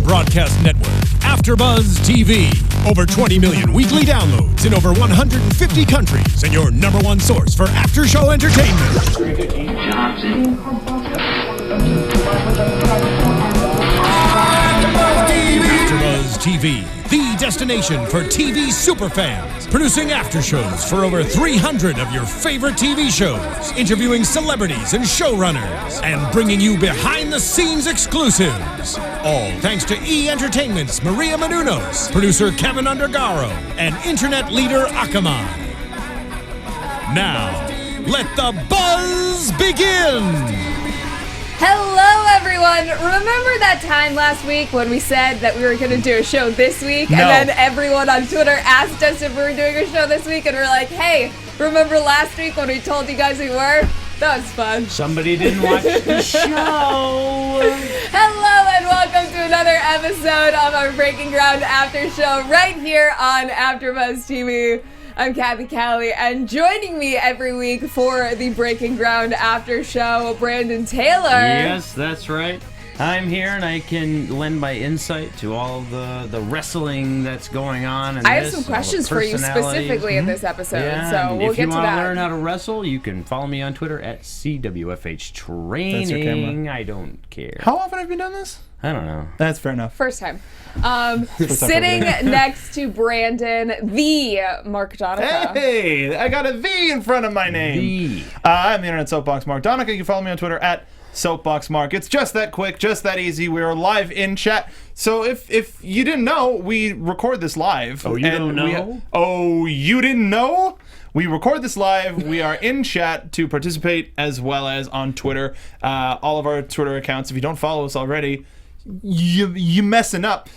broadcast network, AfterBuzz TV. Over 20 million weekly downloads in over 150 countries, and your number one source for after-show entertainment. AfterBuzz TV, the destination for TV superfans, producing aftershows for over 300 of your favorite TV shows, interviewing celebrities and showrunners, and bringing you behind-the-scenes exclusives. All thanks to E! Entertainment's Maria Menounos, producer Kevin Undergaro, and internet leader Akamai. Now, let the buzz begin! Hello, everyone. Remember that time last week when we said that we were going to do a show this week? No. And then everyone on Twitter asked us if we were doing a show this week, and we're like, hey, remember last week when we told you guys we were? That was fun. Somebody didn't watch the show. Hello, and welcome to another episode of our Breaking Ground After Show right here on AfterBuzz TV. I'm Kathy Callie, and joining me every week for the Breaking Ground After Show, Brandon Taylor. Yes, that's right. I'm here, and I can lend my insight to all the wrestling that's going on. And I have some questions for you specifically in this episode, so we'll get to that. If you want to learn how to wrestle, you can follow me on Twitter at CWFH Training. That's your camera. I don't care. How often have you done this? I don't know. That's fair enough. First time. Sitting next to Brandon, the Mark Donica. Hey, I got a V in front of my name. I'm the Internet Soapbox Mark Donica. You can follow me on Twitter at Soapbox Mark. It's just that quick, just that easy. We are live in chat. So if you didn't know, we record this live. Oh, you don't know? Oh, you didn't know? We record this live. We are in chat to participate as well as on Twitter. All of our Twitter accounts. If you don't follow us already, you messing up.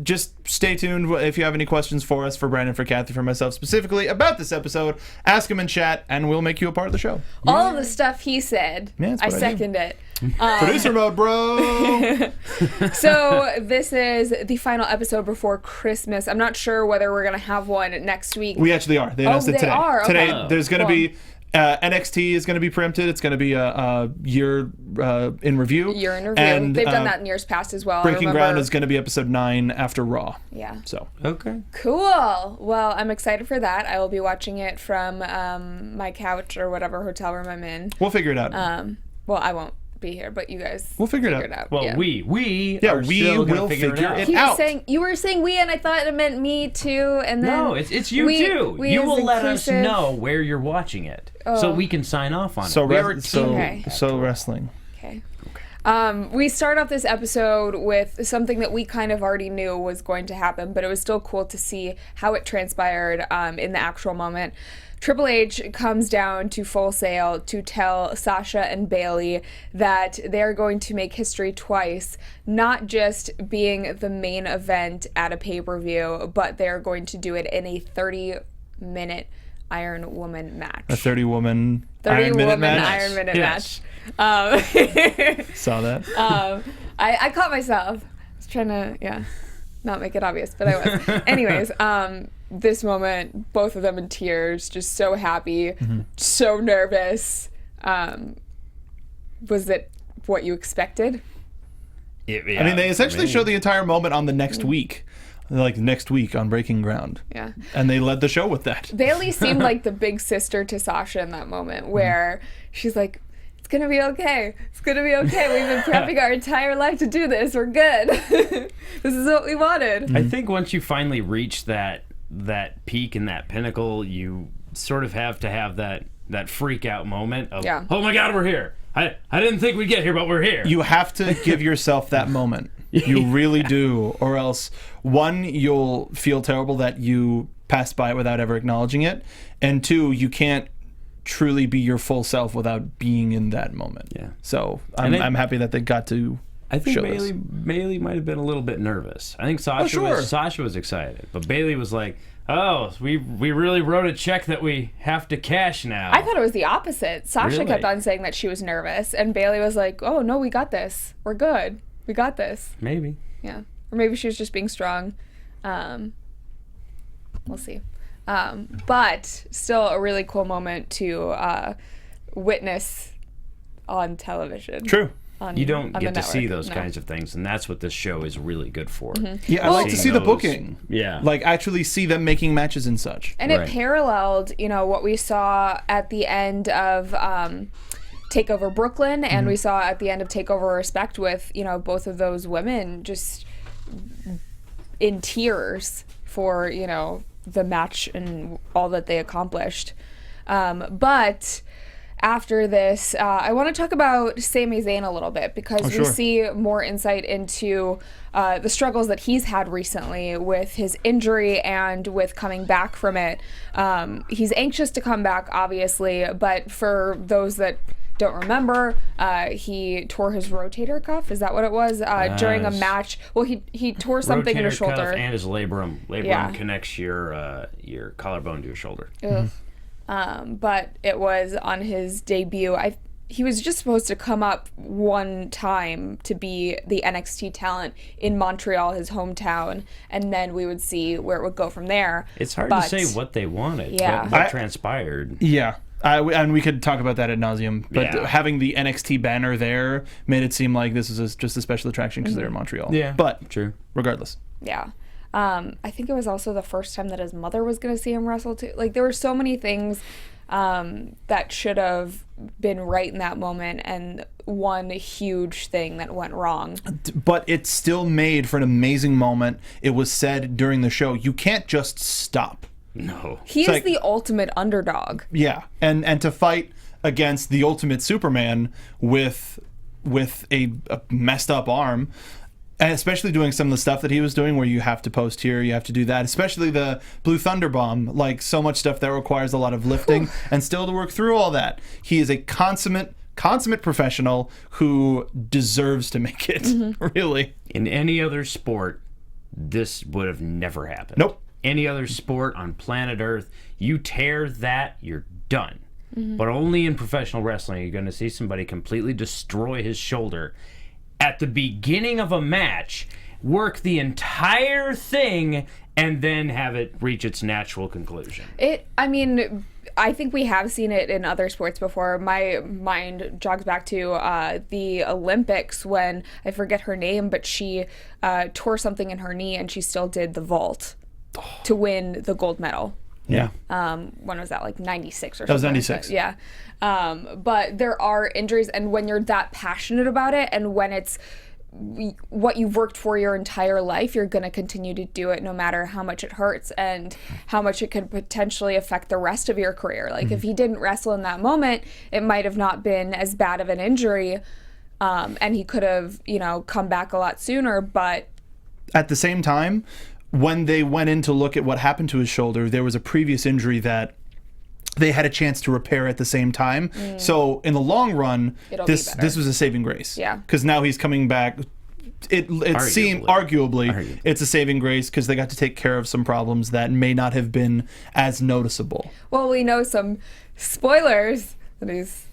Just stay tuned if you have any questions for us, for Brandon, for Kathy, for myself specifically about this episode. Ask them in chat, and we'll make you a part of the show. All of the stuff he said, I second it. Producer mode, bro. So this is the final episode before Christmas. I'm not sure whether we're gonna have one next week. We actually are. They announced it today. Are? Okay. Today, there's going to be NXT is going to be preempted. It's going to be a year in review. Year in review. And, they've done that in years past as well. Breaking Ground is going to be episode 9 after Raw. Yeah. So. Okay. Cool. Well, I'm excited for that. I will be watching it from my couch or whatever hotel room I'm in. We'll figure it out. Well, I won't be here, but you guys we'll figure it out. Well, yeah. we will figure it out. You were saying we, and I thought it meant me too, and then no, it's you too. You will let us know where you're watching it, so we can sign off on it. So So wrestling. Okay. We start off this episode with something that we kind of already knew was going to happen, but it was still cool to see how it transpired in the actual moment. Triple H comes down to Full Sail to tell Sasha and Bayley that they're going to make history twice, not just being the main event at a pay-per-view, but they're going to do it in a 30-minute Iron Woman match. A 30-woman Iron Minute Yes. match. Saw that. I caught myself. I was trying to, not make it obvious, but I was. Anyways, this moment, both of them in tears, just so happy, so nervous. Was it what you expected? I mean, they essentially show the entire moment on the next week. Like next week on Breaking Ground. Yeah. And they led the show with that. Bayley seemed like the big sister to Sasha in that moment, where she's like, it's going to be okay. It's going to be okay. We've been prepping our entire life to do this. We're good. This is what we wanted. I think once you finally reach that peak and that pinnacle, you sort of have to have that freak out moment of, oh my God, we're here. I didn't think we'd get here, but we're here. You have to give yourself that moment. You really do. Or else, one, you'll feel terrible that you passed by it without ever acknowledging it. And two, you can't truly be your full self without being in that moment. Yeah. So I'm happy that they got to I think show Bayley might have been a little bit nervous. I think Sasha was excited, but Bayley was like, "Oh, we really wrote a check that we have to cash now." I thought it was the opposite. Sasha Really? kept on saying that she was nervous, and Bayley was like, "Oh no, we got this. We're good. We got this." Maybe. Yeah, or maybe she was just being strong. We'll see. But still a really cool moment to witness on television. True. You don't get to see those kinds of things, and that's what this show is really good for. Yeah, I like to see the booking. Yeah. Like, actually see them making matches and such. And it paralleled, what we saw at the end of TakeOver Brooklyn, and we saw at the end of TakeOver Respect with, both of those women just in tears for, the match and all that they accomplished. But after this, I want to talk about Sami Zayn a little bit, because we see more insight into the struggles that he's had recently with his injury and with coming back from it. He's anxious to come back, obviously, but for those that don't remember, he tore his rotator cuff. Is that what it was? During a match. Well, he tore something in his shoulder. Rotator cuff and his labrum. Labrum connects your collarbone to your shoulder. But it was on his debut. He was just supposed to come up one time to be the NXT talent in Montreal, his hometown, and then we would see where it would go from there. It's hard to say what they wanted. Yeah. What transpired. Yeah. And we could talk about that ad nauseum, but having the NXT banner there made it seem like this is just a special attraction because they're in Montreal. Yeah, but true. Regardless. Yeah. I think it was also the first time that his mother was going to see him wrestle too. Like, there were so many things that should have been right in that moment, and one huge thing that went wrong. But it still made for an amazing moment. It was said during the show, you can't just stop. No. He is the ultimate underdog. Yeah. And to fight against the ultimate Superman with a messed up arm, and especially doing some of the stuff that he was doing where you have to post here, you have to do that, especially the Blue Thunder Bomb, like so much stuff that requires a lot of lifting and still to work through all that. He is a consummate professional who deserves to make it, really. In any other sport, this would have never happened. Nope. Any other sport on planet Earth, you tear that, you're done. But only in professional wrestling are you going to see somebody completely destroy his shoulder at the beginning of a match, work the entire thing, and then have it reach its natural conclusion. I think we have seen it in other sports before. My mind jogs back to the Olympics when, I forget her name, but she tore something in her knee and she still did the vault to win the gold medal. Yeah. When was that? Like 96 or something? That was 96. Yeah. But there are injuries, and when you're that passionate about it, and when it's what you've worked for your entire life, you're going to continue to do it no matter how much it hurts and how much it could potentially affect the rest of your career. Like, if he didn't wrestle in that moment, it might have not been as bad of an injury, and he could have, come back a lot sooner, but... At the same time, when they went in to look at what happened to his shoulder, there was a previous injury that they had a chance to repair at the same time. So in the long run, this was a saving grace. Yeah. Because now he's coming back. It seemed arguably it's a saving grace because they got to take care of some problems that may not have been as noticeable. Well, we know some spoilers that he's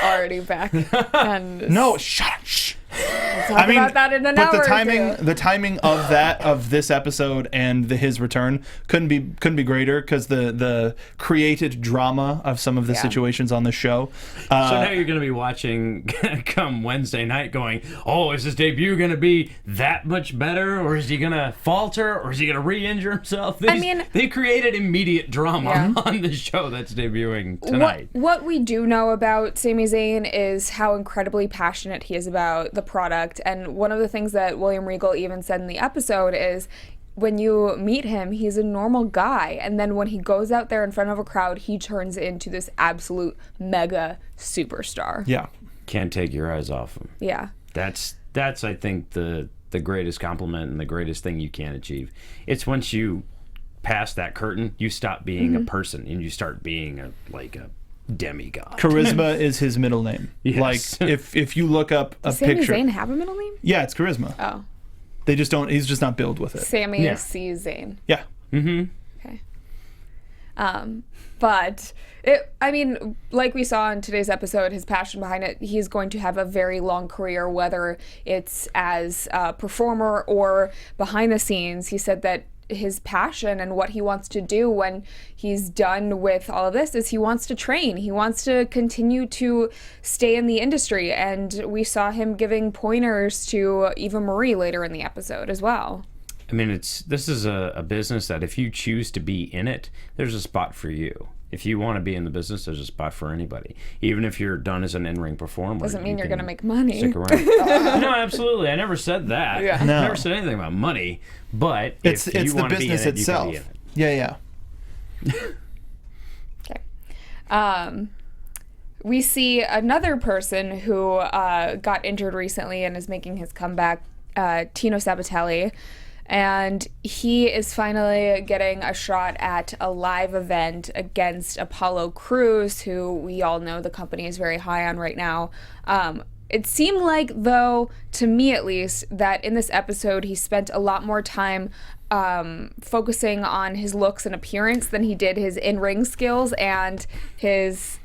already back. And no, shh. We'll talk about that in an hour. But the timing of this episode and his return couldn't be greater because the created drama of some of the situations on the show. So now you're going to be watching come Wednesday night, going, "Oh, is his debut going to be that much better, or is he going to falter, or is he going to re-injure himself?" They created immediate drama on the show that's debuting tonight. What we do know about Sami Zayn is how incredibly passionate he is about the product, and one of the things that William Regal even said in the episode is when you meet him, he's a normal guy, and then when he goes out there in front of a crowd, he turns into this absolute mega superstar. Yeah. Can't take your eyes off him. Yeah. That's I think the greatest compliment and the greatest thing you can achieve. It's once you pass that curtain, you stop being a person and you start being a demigod. Charisma is his middle name. Yes. Like if you look up a Does Sami picture. Zayn have a middle name? Yeah, it's Charisma. Oh. They just don't. He's just not billed with it. Sami C. Zayn. Yeah. Mm-hmm. Okay. But like we saw in today's episode, his passion behind it, he's going to have a very long career, whether it's as a performer or behind the scenes. He said that his passion and what he wants to do when he's done with all of this is he wants to train. He wants to continue to stay in the industry. And we saw him giving pointers to Eva Marie later in the episode as well. I mean, this is a business that if you choose to be in it, there's a spot for you. If you want to be in the business, there's a spot for anybody. Even if you're done as an in-ring performer. Doesn't mean you're going to make money. Stick around. No, absolutely. I never said that. Yeah. I No. never said anything about money. But It's if you the want to be in business it, itself. you can be in it. Okay. We see another person who got injured recently and is making his comeback, Tino Sabatelli. And he is finally getting a shot at a live event against Apollo Crews, who we all know the company is very high on right now. It seemed like, though, to me at least, that in this episode he spent a lot more time focusing on his looks and appearance than he did his in-ring skills and his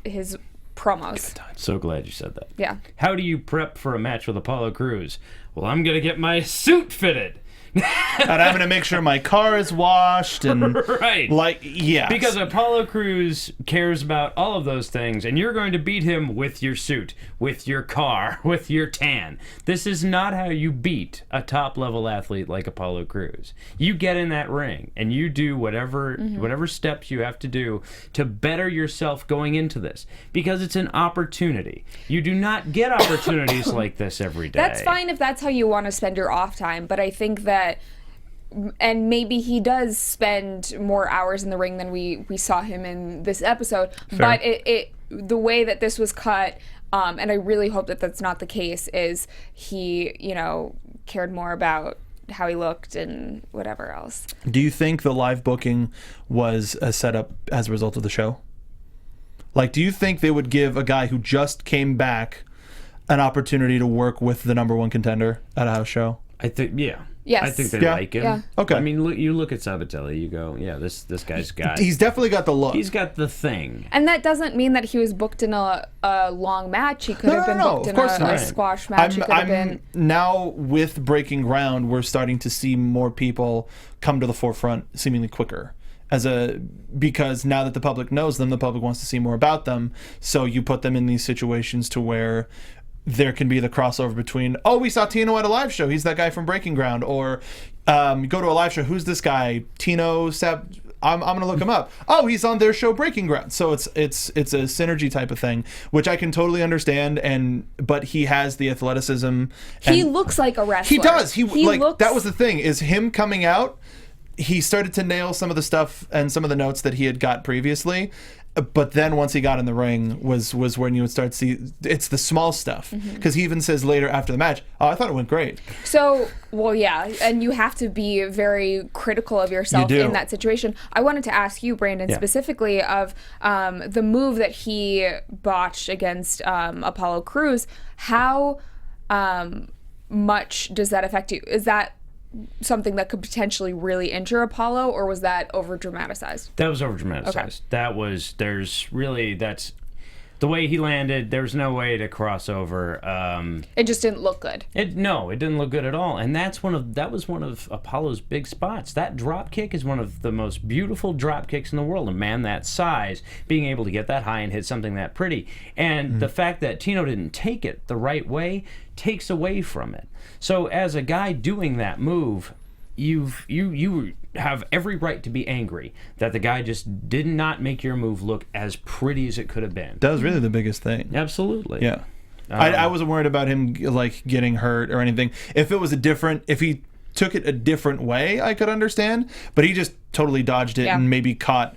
promos. So glad you said that. Yeah. How do you prep for a match with Apollo Crews? Well, I'm going to get my suit fitted. And I'm going to make sure my car is washed and Right. yeah. Because Apollo Crews cares about all of those things, and you're going to beat him with your suit, with your car, with your tan. This is not how you beat a top-level athlete like Apollo Crews. You get in that ring, and you do whatever steps you have to do to better yourself going into this, because it's an opportunity. You do not get opportunities like this every day. That's fine if that's how you want to spend your off time, but I think that, and maybe he does spend more hours in the ring than we saw him in this episode, but the way that this was cut, and I really hope that that's not the case, is he, cared more about how he looked and whatever else. Do you think the live booking was a setup as a result of the show? Like, do you think they would give a guy who just came back an opportunity to work with the number one contender at a house show? I think, yeah. Yes. I think they Yeah. like him. Yeah. Okay. I mean, you look at Sabatelli, you go, yeah, this guy's got... He's definitely got the look. He's got the thing. And that doesn't mean that he was booked in a long match. He could have been booked in a squash match. He could have been. Now, with Breaking Ground, we're starting to see more people come to the forefront seemingly quicker. Because now that the public knows them, the public wants to see more about them. So you put them in these situations to where there can be the crossover between, oh, we saw Tino at a live show, he's that guy from Breaking Ground, or you go to a live show, who's this guy, Tino I'm gonna look him up. Oh, he's on their show Breaking Ground. So it's a synergy type of thing, which I can totally understand. But he has the athleticism. He looks like a wrestler. He does. He looks, that was the thing, is him coming out. He started to nail some of the stuff and some of the notes that he had got previously. But then once he got in the ring was when you would start to see it's the small stuff. Because he even says later after the match, oh, I thought it went great. So, well, yeah, and you have to be very critical of yourself in that situation. I wanted to ask you, Brandon, specifically of the move that he botched against Apollo Crews. How much does that affect you? Is that something that could potentially really injure Apollo, or was that over dramatized? That was over dramatized. Okay. That's the way he landed. There's no way to cross over. It just didn't look good. It didn't look good at all. And that was one of Apollo's big spots. That drop kick is one of the most beautiful drop kicks in the world. A man that size being able to get that high and hit something that pretty. And the fact that Tino didn't take it the right way takes away from it. So as a guy doing that move, you have every right to be angry that the guy just did not make your move look as pretty as it could have been. That was really the biggest thing. Absolutely. Yeah. I wasn't worried about him like getting hurt or anything. If he took it a different way, I could understand. But he just totally dodged it and maybe caught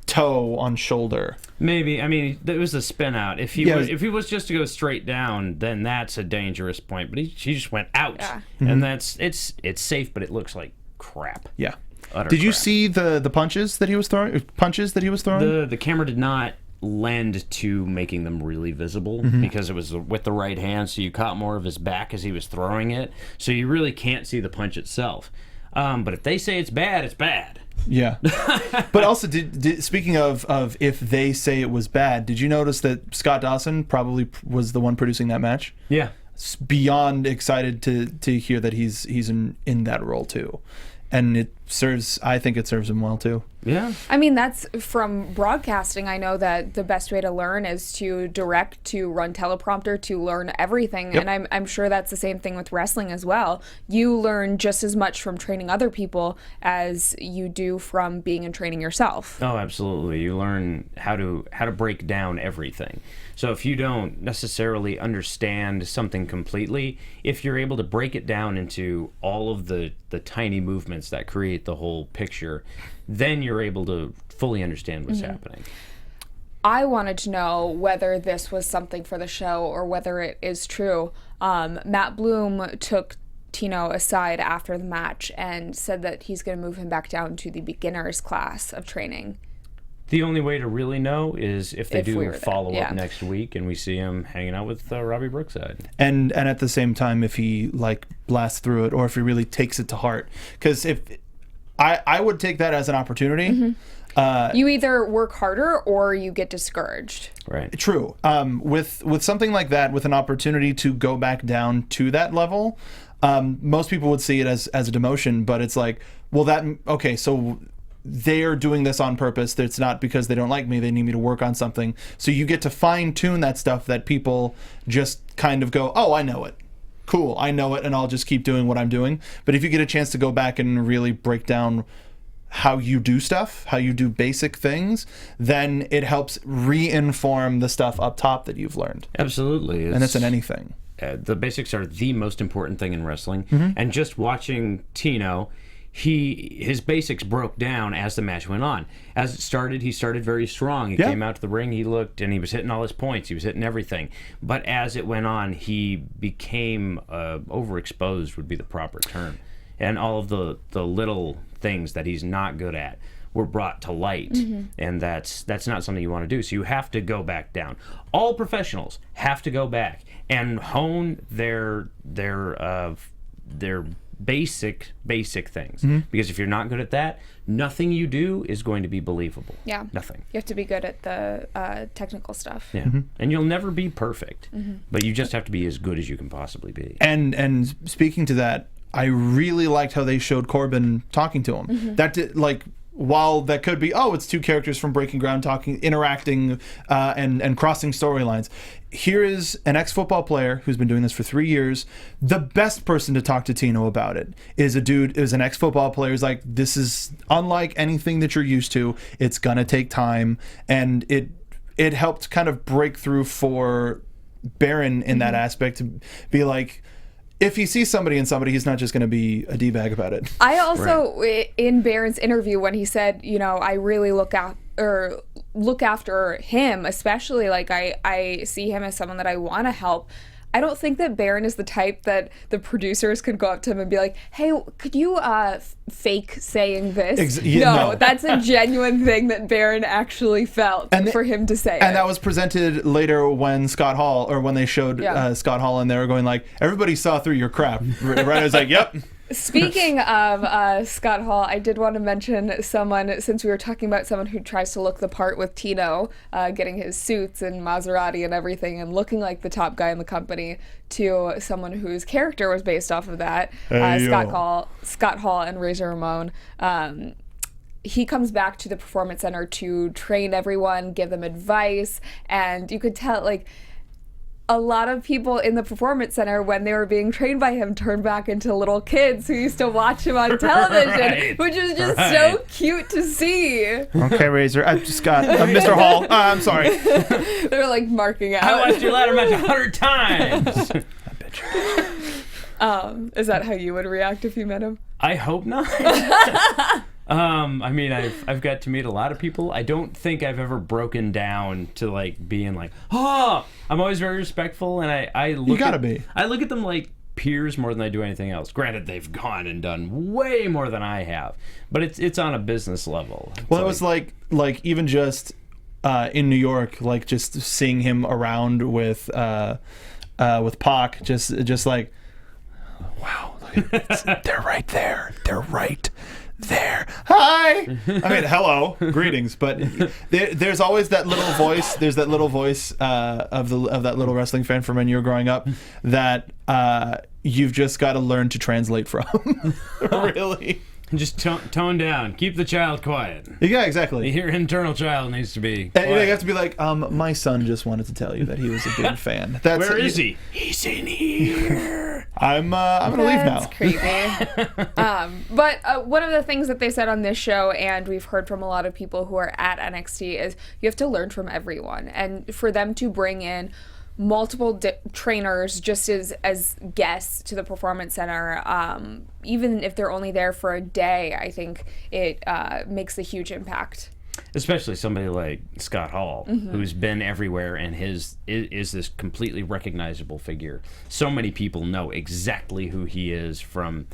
toe on shoulder. Maybe. I mean, it was a spin out. If he was just to go straight down, then that's a dangerous point. But he just went out, and it's safe, but it looks like crap. Yeah. Utter Did you crap. see the punches that he was throwing? The camera did not lend to making them really visible because it was with the right hand, so you caught more of his back as he was throwing it. So you really can't see the punch itself. But if they say it's bad, it's bad. Yeah. But also, speaking of if they say it was bad, did you notice that Scott Dawson probably was the one producing that match? Yeah. Beyond excited to hear that he's in that role too. and I think it serves him well too. Yeah. I mean, that's from broadcasting. I know that the best way to learn is to direct, to run teleprompter, to learn everything. Yep. And I'm sure that's the same thing with wrestling as well. You learn just as much from training other people as you do from being in training yourself. Oh, absolutely. You learn how to break down everything. So if you don't necessarily understand something completely, if you're able to break it down into all of the tiny movements that create the whole picture, then you're able to fully understand what's happening. I wanted to know whether this was something for the show or whether it is true. Matt Bloom took Tino aside after the match and said that he's going to move him back down to the beginner's class of training. The only way to really know is if they do follow there. up next week and we see him hanging out with Robbie Brookside. And at the same time, if he like blasts through it, or if he really takes it to heart, because if I would take that as an opportunity. You either work harder or you get discouraged. Right. True. With something like that, with an opportunity to go back down to that level, most people would see it as a demotion. But it's like, well, so they're doing this on purpose. It's not because they don't like me. They need me to work on something. So you get to fine tune that stuff that people just kind of go, oh, I know it. Cool, I know it, and I'll just keep doing what I'm doing. But if you get a chance to go back and really break down how you do stuff, how you do basic things, then it helps re-inform the stuff up top that you've learned. Absolutely. And it's in anything. The basics are the most important thing in wrestling. And just watching Tino, his basics broke down as the match went on. As it started, he started very strong. He came out to the ring, he looked, and he was hitting all his points. He was hitting everything. But as it went on, he became overexposed would be the proper term. And all of the little things that he's not good at were brought to light. And that's not something you want to do. So you have to go back down. All professionals have to go back and hone their basic things, because if you're not good at that, nothing you do is going to be believable. Nothing. You have to be good at the technical stuff. And you'll never be perfect, but you just have to be as good as you can possibly be. And speaking to that, I really liked how they showed Corbin talking to him. That did, while that could be, it's two characters from Breaking Ground talking, interacting, and crossing storylines. Here is an ex-football player who's been doing this for 3 years. The best person to talk to Tino about it is an ex-football player who's like, this is unlike anything that you're used to. It's gonna take time, and it helped kind of break through for Baron in that aspect, to be like, if he sees somebody in somebody, he's not just going to be a D-bag about it. I also, in Baron's interview, when he said, I really look after him, especially, I see him as someone that I want to help. I don't think that Baron is the type that the producers could go up to him and be like, hey, could you fake saying this? No, that's a genuine thing that Baron actually felt for him to say. And that was presented later when when they showed Scott Hall, and they were going like, everybody saw through your crap. Right? I was like, yep. Speaking of Scott Hall, I did want to mention someone, since we were talking about someone who tries to look the part with Tino, getting his suits and Maserati and everything and looking like the top guy in the company, to someone whose character was based off of that, Scott Hall and Razor Ramon. He comes back to the Performance Center to train everyone, give them advice, and you could tell, a lot of people in the Performance Center, when they were being trained by him, turned back into little kids who used to watch him on television, which was just so cute to see. Okay, Razor. I just got Mr. Hall. I'm sorry. They were marking out. I watched your ladder match 100 times. I bet you. Is that how you would react if you met him? I hope not. I mean, I've got to meet a lot of people. I don't think I've ever broken down to being I'm always very respectful, and I look at them like peers more than I do anything else. Granted, they've gone and done way more than I have, but it's on a business level. Well, it was like even just in New York, just seeing him around with Pac, just like, wow, they're right there. They're right there. Hi. I mean, hello, greetings. But there's always that little voice. There's that little voice of that little wrestling fan from when you were growing up that you've just got to learn to translate from. Really. Just tone down. Keep the child quiet. Yeah, exactly. Your internal child needs to be And quiet. you have to be like, my son just wanted to tell you that he was a big fan. Where is he? He's in here. I'm gonna leave now. That's creepy. But one of the things that they said on this show, and we've heard from a lot of people who are at NXT, is you have to learn from everyone. And for them to bring in multiple trainers just as guests to the Performance Center, even if they're only there for a day, I think it makes a huge impact. Especially somebody like Scott Hall, who's been everywhere and is this completely recognizable figure. So many people know exactly who he is from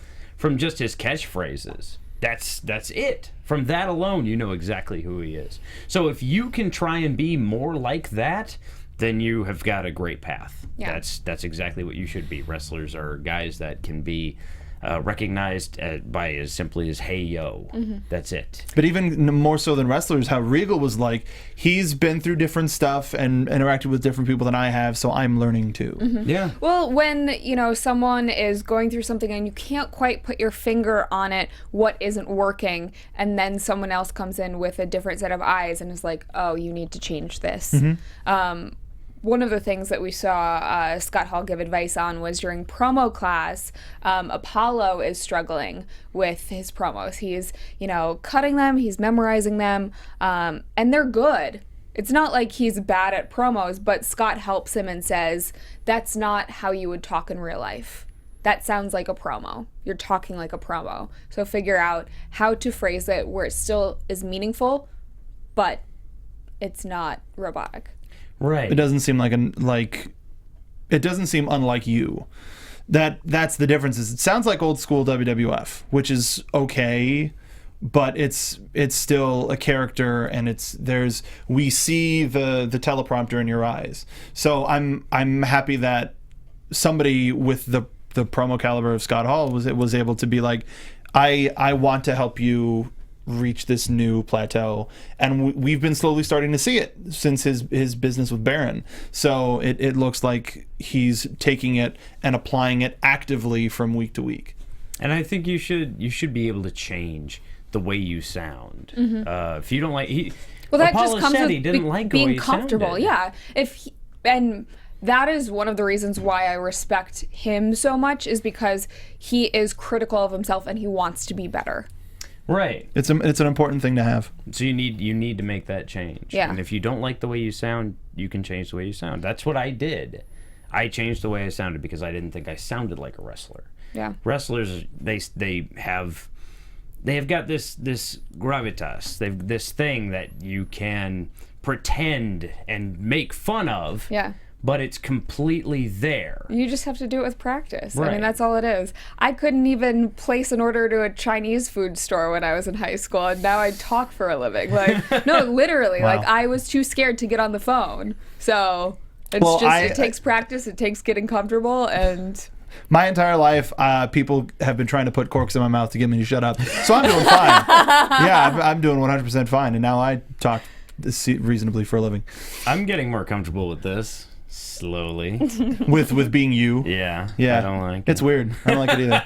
just his catchphrases. That's it. From that alone, you know exactly who he is. So if you can try and be more like that, then you have got a great path. Yeah. That's exactly what you should be. Wrestlers are guys that can be recognized by as simply as "Hey yo." That's it. But even more so than wrestlers, how Regal was like, he's been through different stuff and interacted with different people than I have, so I'm learning too. Yeah. Well, when, someone is going through something and you can't quite put your finger on it, what isn't working, and then someone else comes in with a different set of eyes and is like, oh, you need to change this. One of the things that we saw Scott Hall give advice on was during promo class. Apollo is struggling with his promos. He's, cutting them, he's memorizing them, and they're good. It's not like he's bad at promos, but Scott helps him and says, that's not how you would talk in real life. That sounds like a promo. You're talking like a promo. So figure out how to phrase it where it still is meaningful, but it's not robotic. Right. It doesn't seem it doesn't seem unlike you. That's the difference. Is it sounds like old school WWF, which is okay, but it's still a character, and we see the teleprompter in your eyes. So I'm happy that somebody with the promo caliber of Scott Hall was able to be like, I want to help you reach this new plateau, and we've been slowly starting to see it since his business with Baron. So it looks like he's taking it and applying it actively from week to week. And I think you should be able to change the way you sound. If you don't like, Well, that Apollo just comes said with he didn't like the way being he comfortable. sounded. Yeah, and that is one of the reasons why I respect him so much, is because he is critical of himself and he wants to be better. Right. It's an important thing to have. So you need to make that change. Yeah. And if you don't like the way you sound, you can change the way you sound. That's what I did. I changed the way I sounded because I didn't think I sounded like a wrestler. Yeah. Wrestlers, they have got this gravitas. They've this thing that you can pretend and make fun of. Yeah. But it's completely there. You just have to do it with practice. I Right. mean, that's all it is. I couldn't even place an order to a Chinese food store when I was in high school, and now I talk for a living. Like, no, literally. Wow. Like, I was too scared to get on the phone. So it's it takes practice. It takes getting comfortable, and My entire life, people have been trying to put corks in my mouth to get me to shut up. So I'm doing fine. Yeah, I'm doing 100% fine, and now I talk reasonably for a living. I'm getting more comfortable with this. Slowly. with being you. Yeah. Yeah. I don't like It's it. weird. I don't like it either.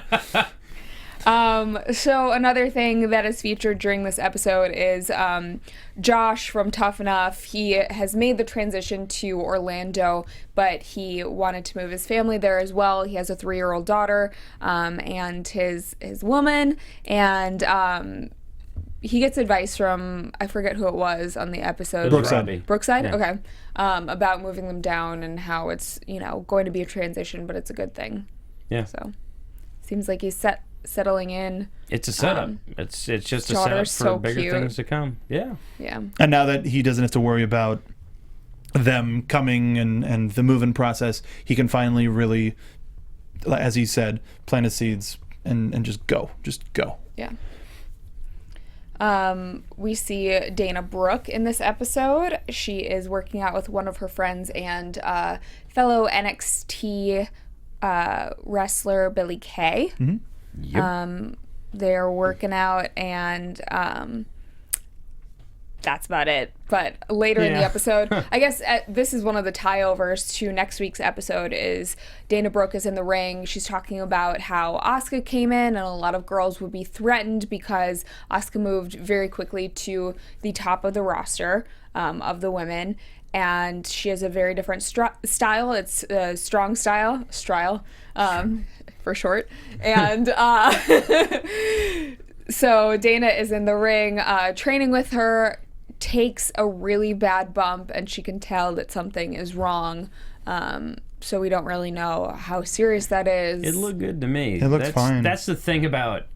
So another thing that is featured during this episode is Josh from Tough Enough. He has made the transition to Orlando, but he wanted to move his family there as well. He has a 3-year-old daughter and his woman, and he gets advice from, I forget who it was on the episode. Brookside. Brookside? Yeah. Okay. About moving them down and how it's, going to be a transition, but it's a good thing. Yeah. So seems like he's settling in. It's a setup. It's just a setup daughter's for so bigger cute. things to come. Yeah. Yeah. And now that he doesn't have to worry about them coming and the moving process, he can finally really, as he said, plant his seeds and just go. Just go. Yeah. We see Dana Brooke in this episode. She is working out with one of her friends and fellow NXT wrestler Billy Kay. Yep. They're working out, and that's about it. But later in the episode, I guess this is one of the tie-overs to next week's episode is Dana Brooke is in the ring. She's talking about how Asuka came in and a lot of girls would be threatened because Asuka moved very quickly to the top of the roster of the women. And she has a very different style. It's strong style, for short. And so Dana is in the ring training with her, takes a really bad bump, and she can tell that something is wrong. So we don't really know how serious that is. It looked good to me. It looks fine. That's the thing about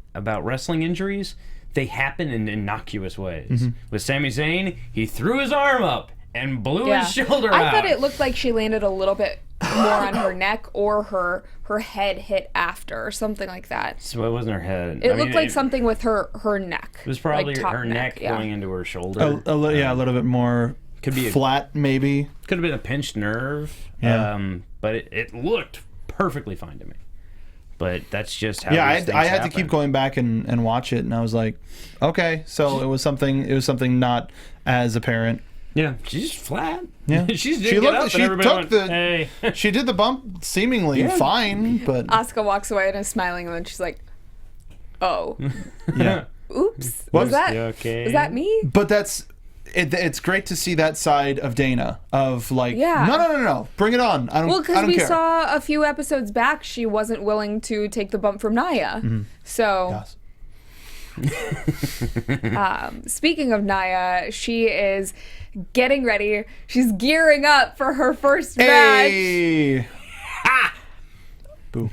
wrestling injuries. They happen in innocuous ways. With Sami Zayn, he threw his arm up and blew his shoulder out. I thought it looked like she landed a little bit more on her neck, or her head hit after, or something like that. So it wasn't her head. It looked like something with her neck. It was probably like her neck going into her shoulder. A little bit more could be flat, maybe. Could have been a pinched nerve. Yeah. But it looked perfectly fine to me. But that's just how. Yeah, these things I had happen. to keep going back and watch it, and I was like, okay, so it was something not as apparent. Yeah, she's flat. Yeah, she did the bump seemingly fine, but Asuka walks away and is smiling, and then she's like, "Oh, yeah, oops, Was that me?" But it's great to see that side of Dana of like, no, bring it on. I don't. Well, I because don't we care. saw a few episodes back, she wasn't willing to take the bump from Nia. So. Yes. Speaking of Nia, she is getting ready. She's gearing up for her first match. Hey. Boo.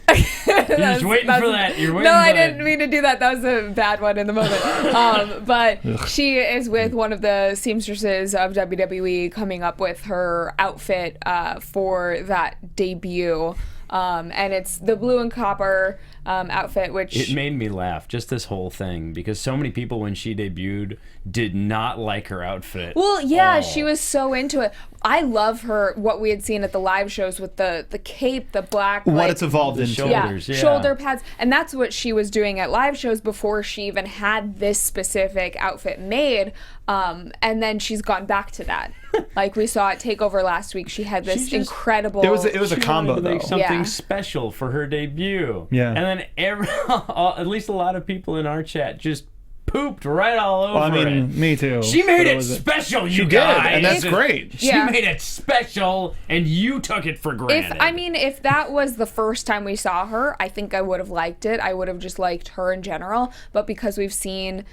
You're just waiting for that. You're waiting. No, I for that. didn't mean to do that. That was a bad one in the moment. But she is with one of the seamstresses of WWE, coming up with her outfit for that debut. And it's the blue and copper outfit, which... It made me laugh, just this whole thing, because so many people, when she debuted, did not like her outfit. Well, yeah, she was so into it. I love her, what we had seen at the live shows with the cape, the black... What like, it's evolved into. Shoulders, shoulder pads. And that's what she was doing at live shows before she even had this specific outfit made. And then she's gone back to that. Like we saw at TakeOver last week, she had this incredible... It was a combo, wanted to make though. something special for her debut. Yeah. And then at least a lot of people in our chat just pooped right all over it. Me too. She made But it special, you She guys. did, and that's great. She made it special, and you took it for granted. If that was the first time we saw her, I think I would have liked it. I would have just liked her in general. But because we've seen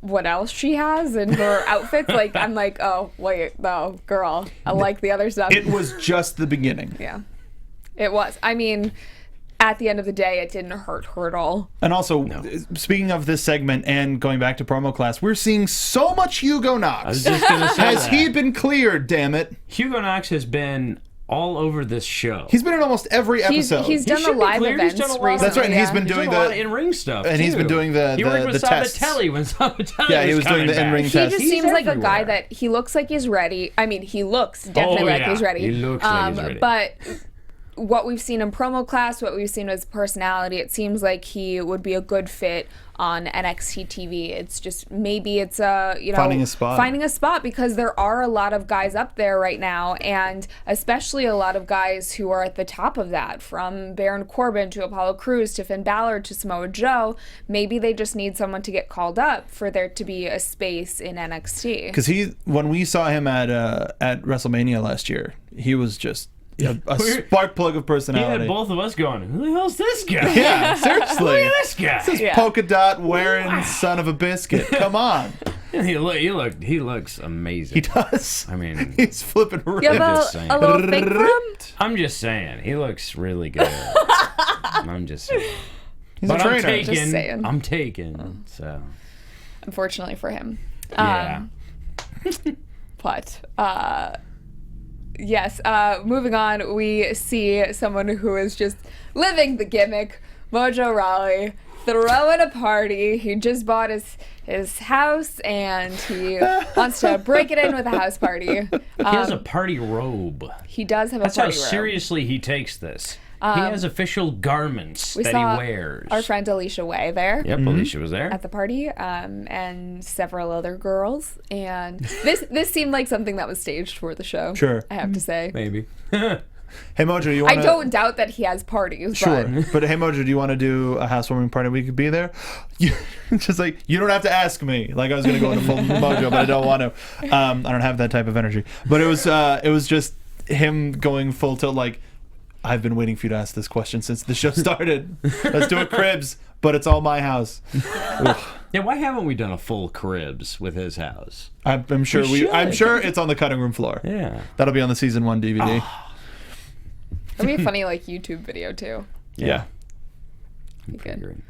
what else she has in her outfits, like I'm like, oh wait, no, girl, I like the other stuff. It was just the beginning. Yeah, it was. I mean, at the end of the day, it didn't hurt her at all. And also, speaking of this segment and going back to promo class, we're seeing so much Hugo Knox. I was just going to say Has he been cleared, damn it? Hugo Knox has been all over this show. He's been in almost every episode. He's done the live events recently. That's right, and he's been He's doing done a lot of in-ring stuff, and he's been doing the He worked with tests. Sabatelli when Sabatelli he was doing the in-ring He tests. just He's seems like a guy everywhere. that he looks like he's ready. I mean, he looks definitely like he's ready. He looks like he's ready. But what we've seen in promo class, what we've seen with his personality, it seems like he would be a good fit on NXT TV. It's just maybe it's finding a spot because there are a lot of guys up there right now, and especially a lot of guys who are at the top of that, from Baron Corbin to Apollo Crews to Finn Balor to Samoa Joe. Maybe they just need someone to get called up for there to be a space in NXT. Because when we saw him at WrestleMania last year, he was just a spark plug of He personality. had both of us going, who the hell's this guy? Yeah, seriously. Look at this guy. This polka dot wearing son of a biscuit. Come on. He looks amazing. He does. I mean, he's flipping around. You have just saying. a little fake for him? I'm just saying, he looks really good. I'm just saying. He's a trainer. Just saying. I'm taken. So. Unfortunately for him. Yeah. But yes, moving on, we see someone who is just living the gimmick, Mojo Raleigh, throwing a party. He just bought his house, and he wants to break it in with a house party. He has a party robe. He does have That's a party how robe. seriously he takes this. He has official garments We that saw he wears. our friend Alicia Way there. Yep, Alicia was there. At the party, and several other girls, and this seemed like something that was staged for the show. Sure. I have to say. Maybe. Hey Mojo, you I want to? don't doubt that he has parties. Sure, But but hey Mojo, do you want to do a housewarming party? We could be there. Just like you don't have to ask me. Like I was gonna go into full Mojo, but I don't want to. I don't have that type of energy. But it was just him going full tilt. Like I've been waiting for you to ask this question since the show started. Let's do a Cribs, but it's all my house. Yeah, why haven't we done a full Cribs with his house? I'm sure I'm sure it's on the cutting room floor. Yeah. That'll be on the season 1 DVD. it'd be a funny like YouTube video too. Yeah. Be good. Figuring.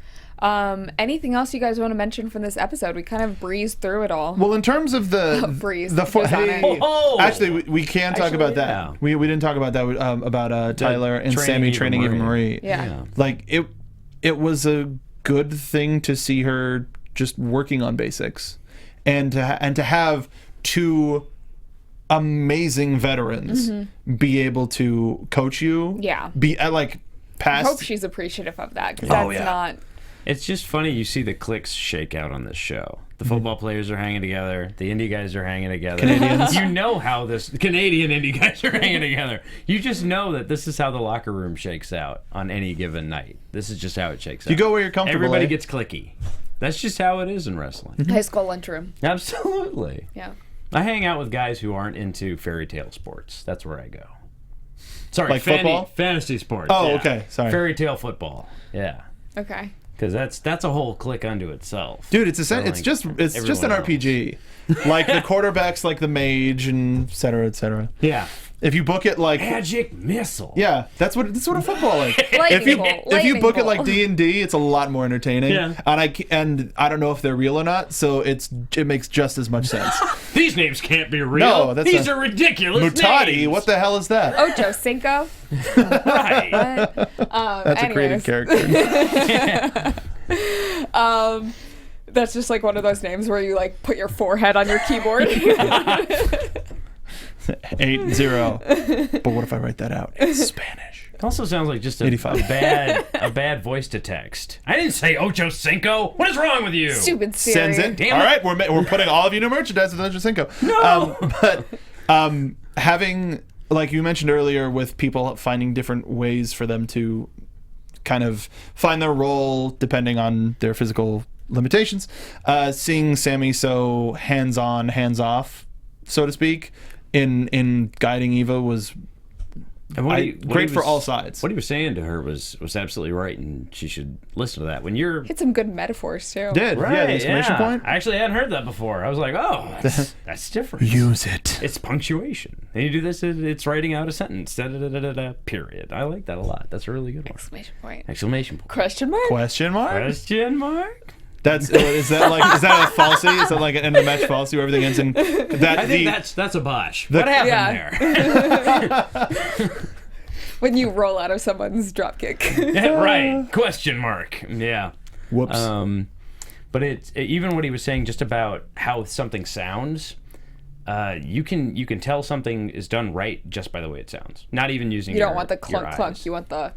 Anything else you guys want to mention from this episode? We kind of breezed through it all. Well, in terms of the Breeze. the Goes on it. Oh! actually we can talk about that. yeah. We didn't talk about that about Tyler and training Sami Eva training Eva Marie. Yeah. Like it was a good thing to see her just working on basics, and to have two amazing veterans be able to coach you. Yeah. Be like I past. hope she's appreciative of that because that's not. It's just funny you see the cliques shake out on this show. The football players are hanging together. The indie guys are hanging together. Canadians. You know how this Canadian indie guys are hanging together. You just know that this is how the locker room shakes out on any given night. This is just how it shakes out. You go where you're comfortable. Everybody eh? gets clicky. That's just how it is in wrestling. High school lunchroom. Absolutely. Yeah. I hang out with guys who aren't into fairy tale sports. That's where I go. Sorry, Like football? fantasy sports. Oh, yeah. okay. Sorry. Fairy tale football. Yeah. Okay. Because that's a whole clique unto itself. Dude, it's So, it's like, just an everyone else. RPG. Like the quarterback's like the mage and et cetera, et cetera. Yeah. If you book it like Magic missile. yeah, that's what a football is. Lightning bolt. If you Lightning book it bolt. like D&D, it's a lot more entertaining. Yeah. And I don't know if they're real or not, so it makes just as much sense. These names can't be real. No, that's These a- are ridiculous Mutati, names. what the hell is that? Ocho Cinco. Right. That's a created character. That's just like one of those names where you like put your forehead on your keyboard. 8-0. But what if I write that out? It's Spanish. It also sounds like just a 85. bad voice to text. I didn't say Ocho Cinco. What is wrong with you? Stupid Sends Siri. in. Damn All it. right, we're putting all of you new merchandise with Ocho Cinco. No. But having, like you mentioned earlier, with people finding different ways for them to kind of find their role depending on their physical limitations, seeing Sami so hands-on, hands-off, so to speak, in guiding Eva was And what great for all sides. What he was saying to her was absolutely right, and she should listen to that. When you're Hit some good metaphors too. Did yeah, the exclamation point. I actually hadn't heard that before. I was like, oh, that's different. Use it. It's punctuation. And you do this, it's writing out a sentence. Da-da-da-da-da, period. I like that a lot. That's a really good one. Exclamation point. Exclamation point. Question mark? Question mark. Question mark? That's is that a falsy? Is that like an end of match falsy where everything ends in that? I think that's a bosh. the- What happened there? When you roll out of someone's dropkick. Yeah, right. Question mark. Yeah. Whoops. But even what he was saying just about how something sounds. You can tell something is done right just by the way it sounds. Not even using. You don't your- want the your clunk eyes. clunk. You want the.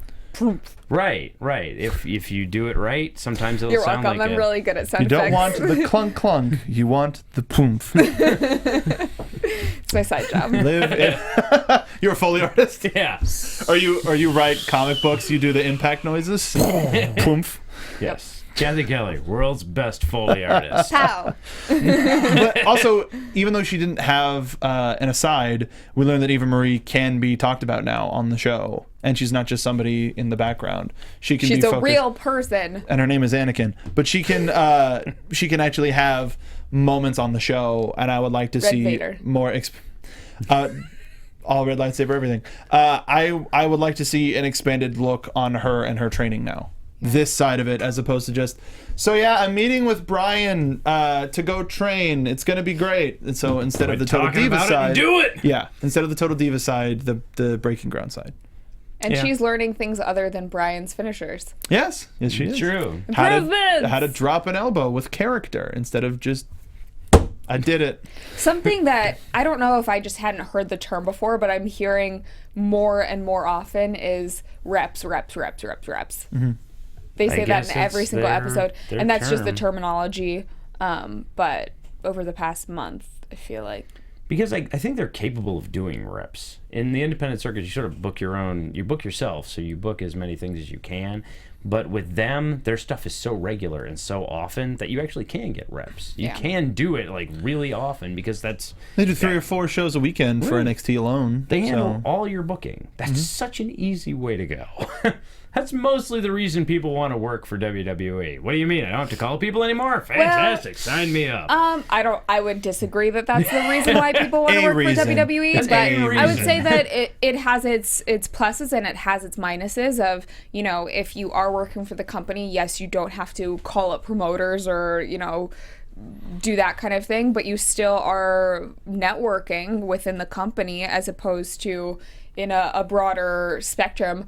Right. If you do it right, sometimes it'll You're sound welcome. like I'm a, really good at sound you don't effects. want the clunk clunk. You want the poomph. It's my side job. Live in. You're a Foley artist. Yeah. Are you write comic books? You do the impact noises. Poomph. Yes. Kathy Kelly, world's best Foley artist. Pow. But also, even though she didn't have an aside, we learned that Eva Marie can be talked about now on the show, and she's not just somebody in the background. She can She's be a focused, real person. and her name is Anakin. But she can actually have moments on the show, and I would like to Red see Vader. more. All red lightsaber, everything. I would like to see an expanded look on her and her training now. This side of it, as opposed to just, so yeah, I'm meeting with Brian to go train. It's gonna be great. And so instead of the Total Talking Diva about side, it and do it. yeah, instead of the Total Diva side, the Breaking Ground side. And Yeah. she's learning things other than Brian's finishers. Yes, she is. True. How Improvements! to drop an elbow with character instead of just I did it. Something that I don't know if I just hadn't heard the term before, but I'm hearing more and more often is reps. Mm-hmm. They say that guess in every it's single their- episode, their and that's just the term. terminology. But over the past month, I feel like Because I think they're capable of doing reps. In the independent circuit, you sort of book your own, you book yourself, so you book as many things as you can. But with them, their stuff is so regular and so often that you actually can get reps. You Yeah. can do it like really often because that's... They do 3 or 4 shows a weekend for Right. NXT alone. They handle so. all your booking. That's Mm-hmm. such an easy way to go. That's mostly the reason people want to work for WWE. What do you mean? I don't have to call people anymore? Fantastic. Sign me up. I would disagree that that's the reason why people want to A work reason. for WWE. That's But a I would reason. say that it has its pluses and it has its minuses. Of, you know, if you are working for the company, yes, you don't have to call up promoters or, you know, do that kind of thing, but you still are networking within the company as opposed to in a broader spectrum.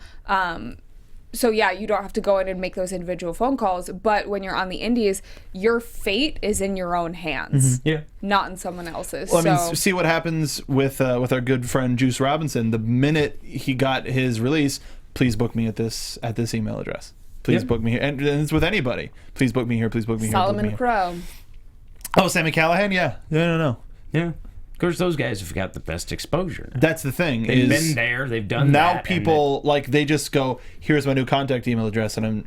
So yeah, you don't have to go in and make those individual phone calls, but when you're on the indies, your fate is in your own hands, yeah. not in someone else's. Well, I so mean, see what happens with our good friend Juice Robinson. The minute he got his release, please book me at this email address. Please Yeah. book me here, and it's with anybody. Please book me here. Please book me here. book me Solomon here. Crow. Oh, Sammy Callahan. Yeah. No. Yeah. Of course, those guys have got the best exposure. That's the thing. They've is been there. They've done now that. people like they just go, here's my new contact email address, and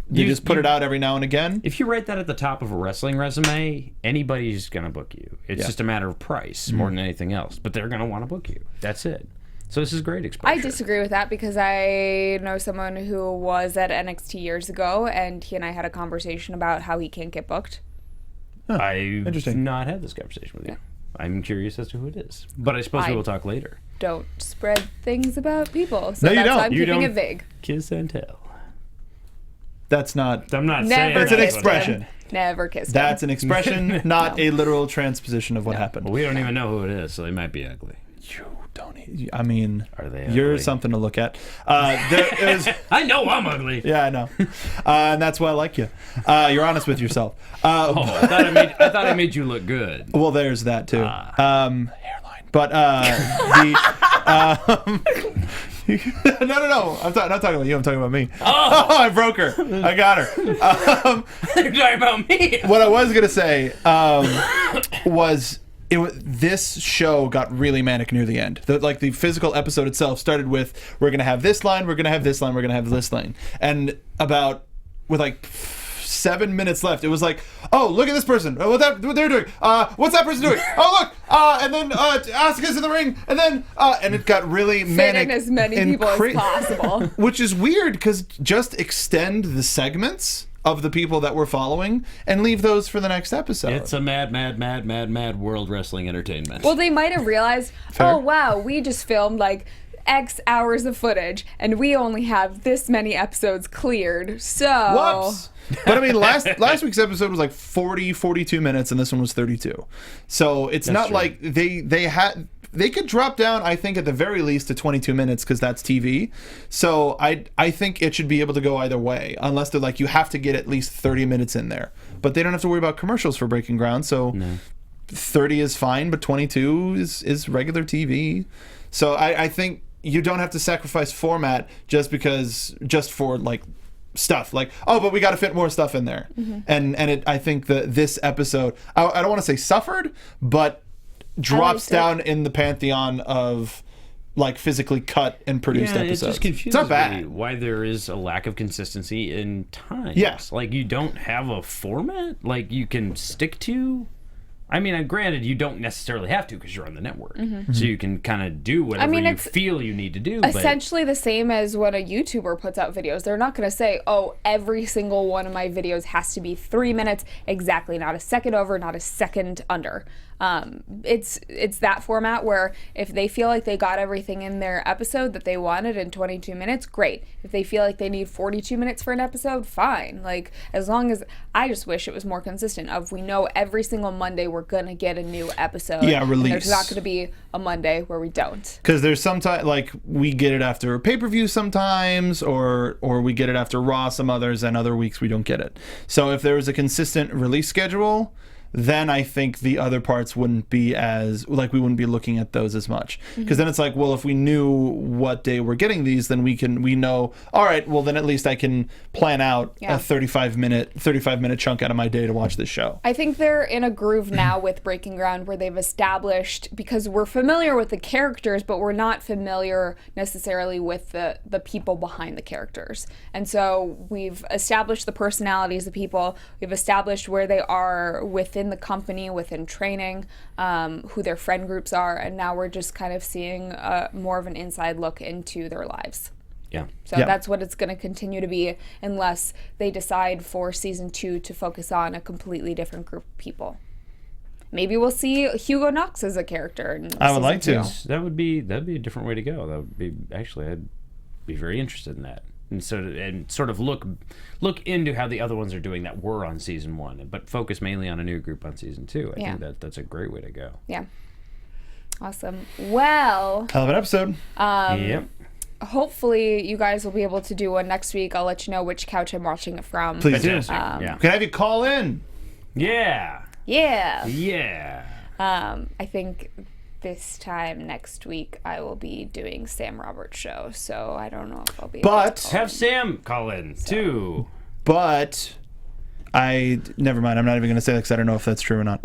they You- just put you- it out every now and again. If you write that at the top of a wrestling resume, anybody's going to book you. It's Yeah. just a matter of price more than anything else. But they're going to want to book you. That's it. So this is great exposure. I disagree with that because I know someone who was at NXT years ago, and he and I had a conversation about how he can't get booked. I've Interesting. not had this conversation with you. I'm curious as to who it is. But I suppose we will talk later. Don't spread things about people. So No, you that's don't. why I'm You keeping don't. it vague. Kiss and tell. That's not. I'm not Never saying That's an kissed expression. him. Never kissed That's him. an expression, not a literal transposition of what happened. Well, we don't even know who it is, so they might be ugly. You don't. I mean, Are they you're ugly? something to look at. It was, I know I'm ugly. yeah, I know, and that's why I like you. You're honest with yourself. Oh, I thought I made you look good. Well, there's that too. Hairline, but no. I'm not talking about you. I'm talking about me. Oh, I broke her. I got her. You're talking about me. What I was gonna say was. This show got really manic near the end. The physical episode itself started with, we're going to have this line, we're going to have this line, we're going to have this line. And with 7 minutes left, it was like, oh, look at this person. What they're doing. What's that person doing? Oh, look. And then Asuka's in the ring. And then, and it got really Fit manic. in as many and people as possible. Which is weird because just extend the segments of the people that we're following and leave those for the next episode. It's a mad world wrestling entertainment. Well, they might have realized, Fair. oh, wow, we just filmed like X hours of footage and we only have this many episodes cleared. So. Whoops. But I mean, last week's episode was like 42 minutes, and this one was 32. So it's not true. like they could drop down, I think, at the very least to 22 minutes because that's TV. So I think it should be able to go either way, unless they're like, you have to get at least 30 minutes in there. But they don't have to worry about commercials for Breaking Ground, so 30 is fine, but 22 is regular TV. So I think you don't have to sacrifice format just for like stuff like, oh, but we got to fit more stuff in there. And I think that this episode, I don't want to say suffered, but drops down in the pantheon of like physically cut and produced episodes. It just confuses it's not bad. me why there is a lack of consistency in times. Yeah. Like, you don't have a format like you can stick to. I mean, granted, you don't necessarily have to because you're on the network. So you can kind of do whatever you it's feel you need to do. But Essentially the same as when a YouTuber puts out videos. They're not going to say, oh, every single one of my videos has to be 3 minutes exactly, not a second over, not a second under. It's that format where if they feel like they got everything in their episode that they wanted in 22 minutes, great. If they feel like they need 42 minutes for an episode, fine. Like, as long as, I just wish it was more consistent of, we know every single Monday we're going to get a new episode. Yeah, and release. there's not going to be a Monday where we don't. Because there's sometimes like we get it after a pay-per-view sometimes, or we get it after Raw some others, and other weeks we don't get it. So if there was a consistent release schedule, then I think the other parts wouldn't be as, like, we wouldn't be looking at those as much. Because then it's like, well, if we knew what day we're getting these, then we know, all right, well, then at least I can plan out a 35 minute chunk out of my day to watch this show. I think they're in a groove now with Breaking Ground where they've established, because we're familiar with the characters, but we're not familiar necessarily with the people behind the characters. And so we've established the personalities of people, we've established where they are within the company, within training, who their friend groups are, and now we're just kind of seeing more of an inside look into their lives. Yeah. So that's what it's going to continue to be, unless they decide for season 2 to focus on a completely different group of people. Maybe we'll see Hugo Knox as a character. I would like to. That'd be a different way to go. That would be, actually, I'd be very interested in that. And sort of look into how the other ones are doing that were on season 1, but focus mainly on a new group on season 2. I think that's a great way to go. Yeah. Awesome. Well, hell of an episode. Yep. Hopefully you guys will be able to do one next week. I'll let you know which couch I'm watching it from. Please do. Yeah. Can I have you call in? Yeah. I think this time next week I will be doing Sam Roberts' show, so I don't know if I'll be able to have Sam call in too. But never mind. I'm not even going to say that because I don't know if that's true or not.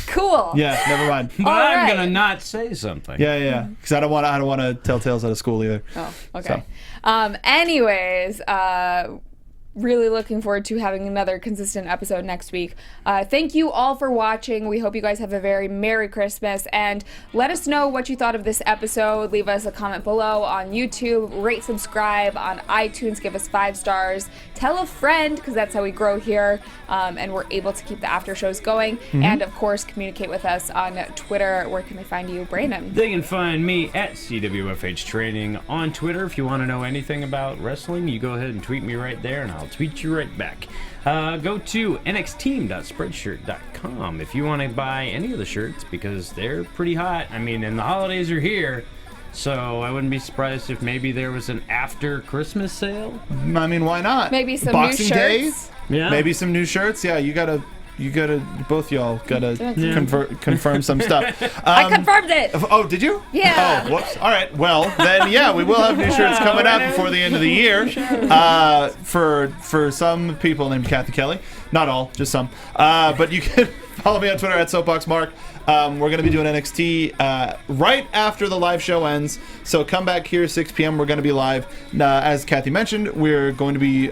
Cool. Yeah, never mind. But I'm gonna not say something. Yeah. Because I don't want to tell tales out of school either. Oh, okay. So. Anyways, really looking forward to having another consistent episode next week. Thank you all for watching. We hope you guys have a very Merry Christmas, and let us know what you thought of this episode. Leave us a comment below on YouTube, rate, subscribe on iTunes, give us 5 stars, tell a friend, because that's how we grow here, and we're able to keep the after shows going, and of course communicate with us on Twitter. Where can they find you, Brandon? They can find me at CWFH Training on Twitter. If you want to know anything about wrestling, you go ahead and tweet me right there, and I'll tweet you right back. Go to nxteam.spreadshirt.com if you want to buy any of the shirts, because they're pretty hot. I mean, and the holidays are here, so I wouldn't be surprised if maybe there was an after Christmas sale. I mean, why not? Maybe some Boxing new Day? shirts. Yeah. Maybe some new shirts. Yeah, both y'all gotta confirm some stuff. I confirmed it. Oh, did you? Yeah. Oh, whoops. All right. Well, then, yeah, we will have new shirts coming out before the end of the year. For some people named Kathy Kelly. Not all, just some. But you can follow me on Twitter at SoapboxMark. We're going to be doing NXT right after the live show ends. So come back here 6 p.m. We're going to be live. As Kathy mentioned, we're going to be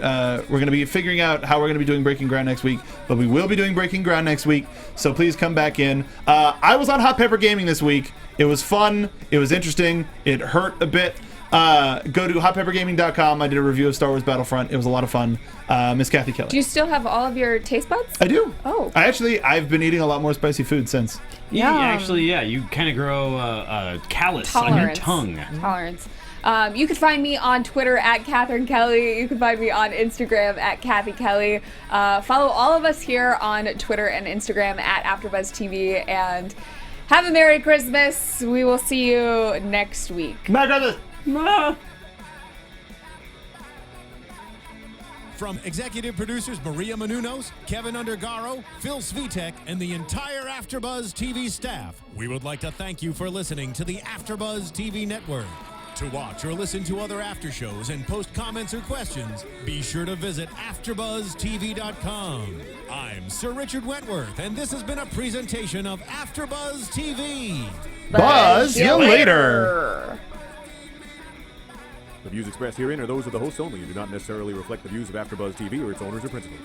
figuring out how we're going to be doing Breaking Ground next week. But we will be doing Breaking Ground next week. So please come back in. I was on Hot Pepper Gaming this week. It was fun. It was interesting. It hurt a bit. Go to hotpeppergaming.com. I did a review of Star Wars Battlefront. It was a lot of fun. Miss Kathy Kelly. Do you still have all of your taste buds? I do. Oh. I've been eating a lot more spicy food since. You kind of grow a callus on your tongue. Tolerance. You can find me on Twitter at Catherine Kelly. You can find me on Instagram at Kathy Kelly. Follow all of us here on Twitter and Instagram at AfterBuzz TV. And have a Merry Christmas. We will see you next week. Merry Christmas. From executive producers Maria Menounos, Kevin Undergaro, Phil Svitek, and the entire AfterBuzz TV staff, we would like to thank you for listening to the AfterBuzz TV network. To watch or listen to other after shows and post comments or questions, be sure to visit AfterBuzzTV.com. I'm Sir Richard Wentworth, and this has been a presentation of AfterBuzz TV. Buzz you later. The views expressed herein are those of the hosts only and do not necessarily reflect the views of AfterBuzz TV or its owners or principals.